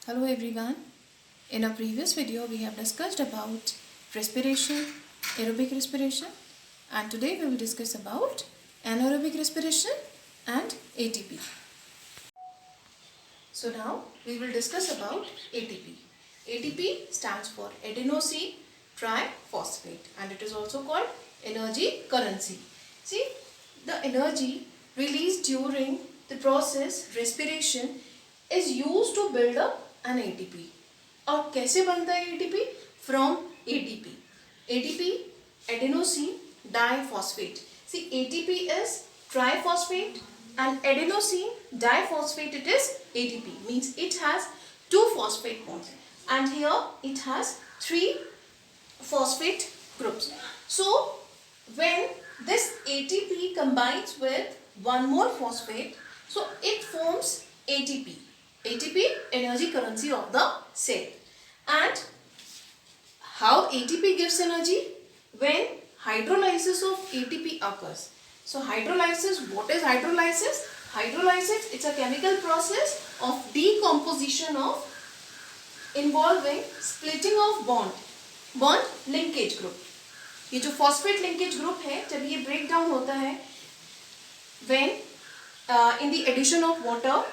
Hello everyone. In our previous video we have discussed about respiration, aerobic respiration, and today we will discuss about anaerobic respiration and ATP. So now we will discuss about ATP. ATP stands for adenosine triphosphate and it is also called energy currency. See, the energy released during the process respiration is used to build up an ATP. और कैसे बनता है ATP? From ATP. ATP, adenosine diphosphate. See, ATP is triphosphate and adenosine diphosphate it is ATP. Means it has two phosphate bonds and here it has three phosphate groups. So when this ATP combines with one more phosphate, so it forms ATP. ATP, energy currency of the cell. And how ATP gives energy? When hydrolysis of ATP occurs. So hydrolysis, what is hydrolysis? Hydrolysis, it's a chemical process of decomposition of involving splitting of bond linkage group. ये जो phosphate linkage group है, जब ये break down होता है, when in the addition of water,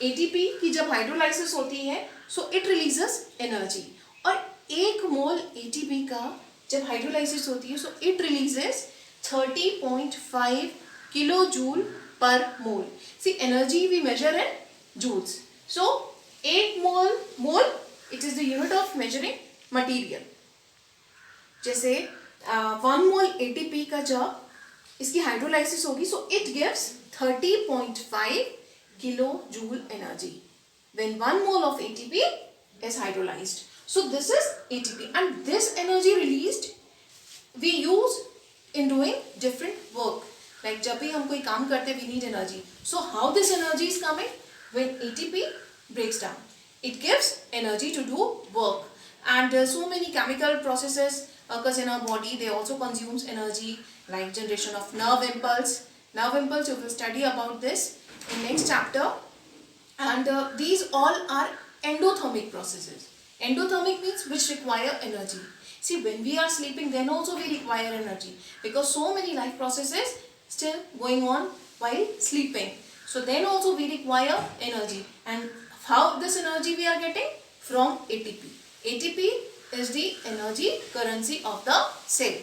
ATP की जब hydrolysis होती है, so it releases energy. और 1 मोल ATP का जब हाइड्रोलाइसिस होती है, so it releases 30.5 किलोजूल पर मोल. See, energy we measure in joules. So 1 mole, it is the unit of measuring material. जैसे 1 मोल ATP का जब इसकी हाइड्रोलाइसिस होगी, so it gives 30.5 kilojoule energy when 1 mole of ATP is hydrolyzed. So this is ATP and this energy released we use in doing different work. Like जब भी हम कोई काम करते we need energy. So how this energy is coming? When ATP breaks down, it gives energy to do work. And so many chemical processes occurs in our body. They also consumes energy, like generation of nerve impulse. Nerve impulse, you will study about this in next chapter. And these all are endothermic processes. Endothermic means which require energy. See, when we are sleeping, then also we require energy because so many life processes still going on while sleeping. So then also we require energy. And how this energy we are getting? From ATP. ATP is the energy currency of the cell.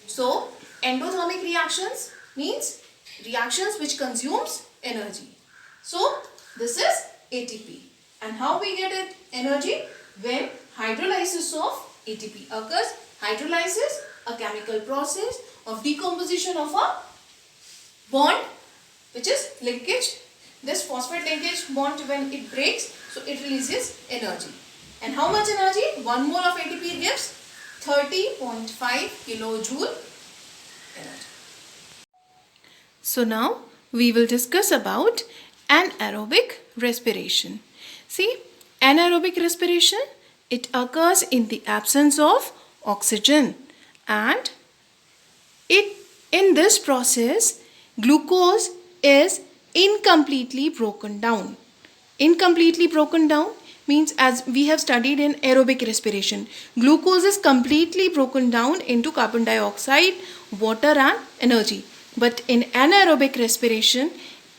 So endothermic reactions means reactions which consumes energy. So this is ATP. And how we get it energy? When hydrolysis of ATP occurs. Hydrolysis, a chemical process of decomposition of a bond which is linkage. This phosphate linkage bond, when it breaks, so it releases energy. And how much energy? 1 mole of ATP gives 30.5 kilojoule energy. So now we will discuss about anaerobic respiration. See, anaerobic respiration, it occurs in the absence of oxygen and in this process glucose is incompletely broken down. Incompletely broken down means, as we have studied in aerobic respiration, glucose is completely broken down into carbon dioxide, water and energy. But in anaerobic respiration,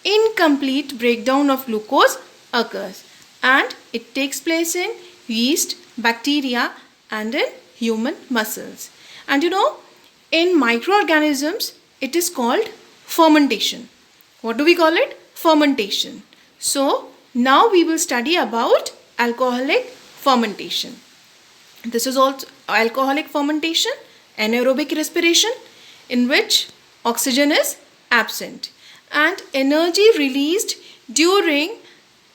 incomplete breakdown of glucose occurs and it takes place in yeast, bacteria and in human muscles. And you know, in microorganisms, it is called fermentation. What do we call it? Fermentation. So now we will study about alcoholic fermentation. This is also alcoholic fermentation, anaerobic respiration, in which oxygen is absent and energy released during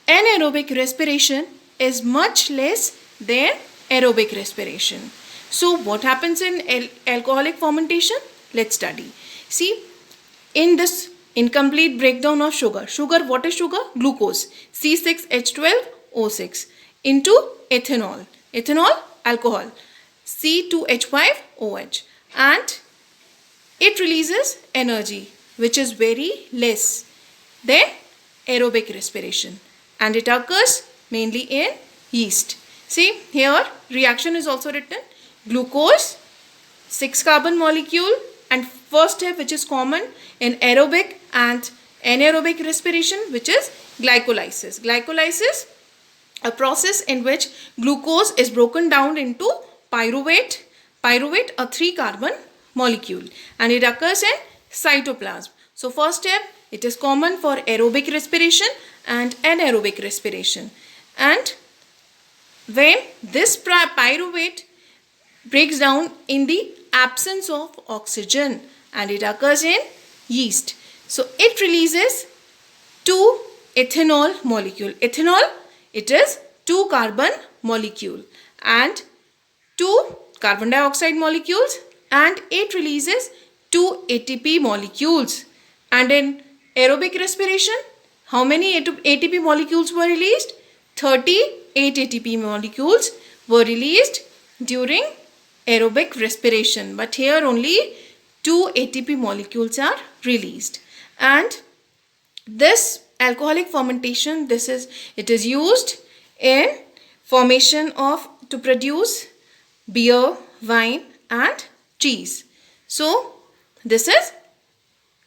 anaerobic respiration is much less than aerobic respiration. So what happens in alcoholic fermentation? Let's study. See, in this incomplete breakdown of sugar, what is sugar? Glucose, C6H12O6 into ethanol, alcohol, C2H5OH, and it releases energy which is very less than aerobic respiration and it occurs mainly in yeast. See here reaction is also written. Glucose, 6 carbon molecule, and first step which is common in aerobic and anaerobic respiration, which is glycolysis. Glycolysis, a process in which glucose is broken down into pyruvate. Pyruvate, a 3 carbon molecule, and it occurs in cytoplasm. So first step, it is common for aerobic respiration and anaerobic respiration. And when this pyruvate breaks down in the absence of oxygen, and it occurs in yeast. So it releases 2 ethanol molecule. Ethanol, it is 2 carbon molecule and 2 carbon dioxide molecules, and it releases 2 ATP molecules. And in aerobic respiration, how many ATP molecules were released? 38 ATP molecules were released during aerobic respiration, but here only 2 ATP molecules are released. And this alcoholic fermentation, it is used in formation of to produce beer, wine and cheese. So this is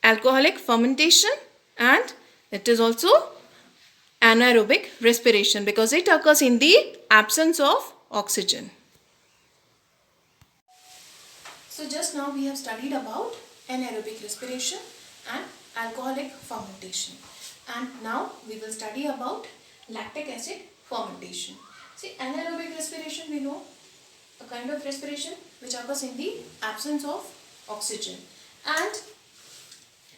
alcoholic fermentation, and it is also anaerobic respiration because it occurs in the absence of oxygen. So just now we have studied about anaerobic respiration and alcoholic fermentation, and now we will study about lactic acid fermentation. See, anaerobic respiration, we know, a kind of respiration which occurs in the absence of oxygen, and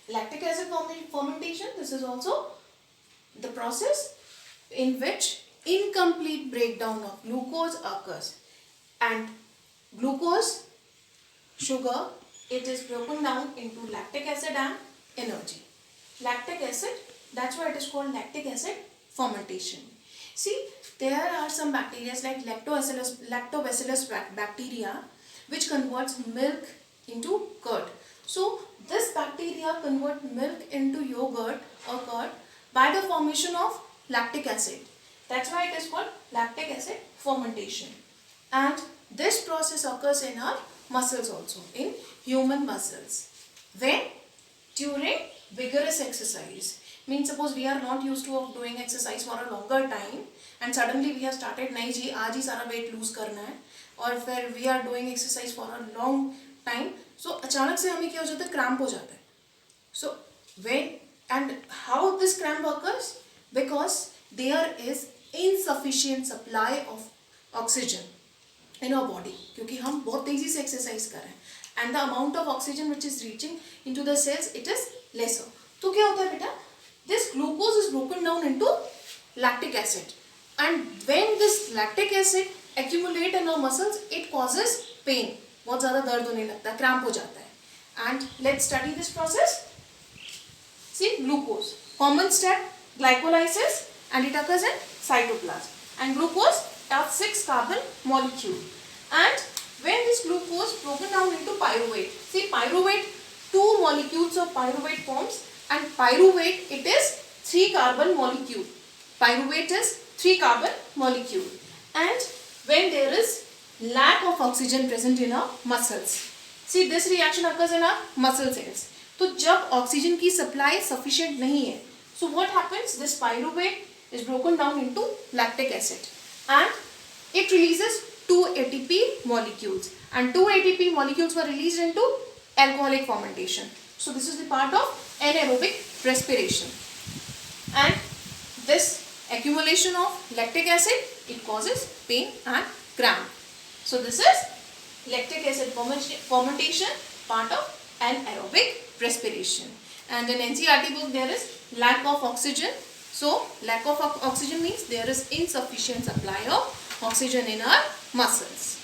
lactic acid fermentation, this is also the process in which incomplete breakdown of glucose occurs, and glucose, sugar, it is broken down into lactic acid and energy. Lactic acid, that's why it is called lactic acid fermentation. See, there are some bacteria like lactobacillus bacteria which converts milk into curd. So this bacteria convert milk into yogurt or curd by the formation of lactic acid. That's why it is called lactic acid fermentation. And this process occurs in our muscles also, in human muscles. When? During vigorous exercise. Means suppose we are not used to of doing exercise for a longer time and suddenly we have started nahi ji aaj hi sara weight lose karna hai, or फिर we are doing exercise for a long time, so अचानक से हमें क्या हो जाता है, cramp हो जाता है. So when and how this cramp occurs? Because there is insufficient supply of oxygen in our body, क्योंकि हम बहुत तेजी से exercise कर रहे हैं and the amount of oxygen which is reaching into the cells, it is lesser. तो क्या होता है बेटा, this glucose is broken down into lactic acid, and when this lactic acid accumulate in our muscles, it causes pain. बहुत ज़्यादा दर्द होने लगता है, cramp हो जाता है. And let's study this process. See, glucose, common step, glycolysis, and it occurs in cytoplasm. And glucose has 6 carbon molecule. And when this glucose broken down into pyruvate, see pyruvate, 2 molecules of pyruvate forms, and pyruvate, it is 3 carbon molecule. Pyruvate is 3 carbon molecule. And when there is lack of oxygen present in our muscles, see this reaction occurs in our muscle cells. तो जब oxygen की supply sufficient नहीं है, so what happens? This pyruvate is broken down into lactic acid and it releases 2 ATP molecules, and 2 ATP molecules were released into alcoholic fermentation. So this is the part of anaerobic respiration, and this accumulation of lactic acid, it causes pain and cramp. So this is lactic acid fermentation, part of anaerobic respiration. And in NCERT book there is lack of oxygen. So lack of oxygen means there is insufficient supply of oxygen in our muscles.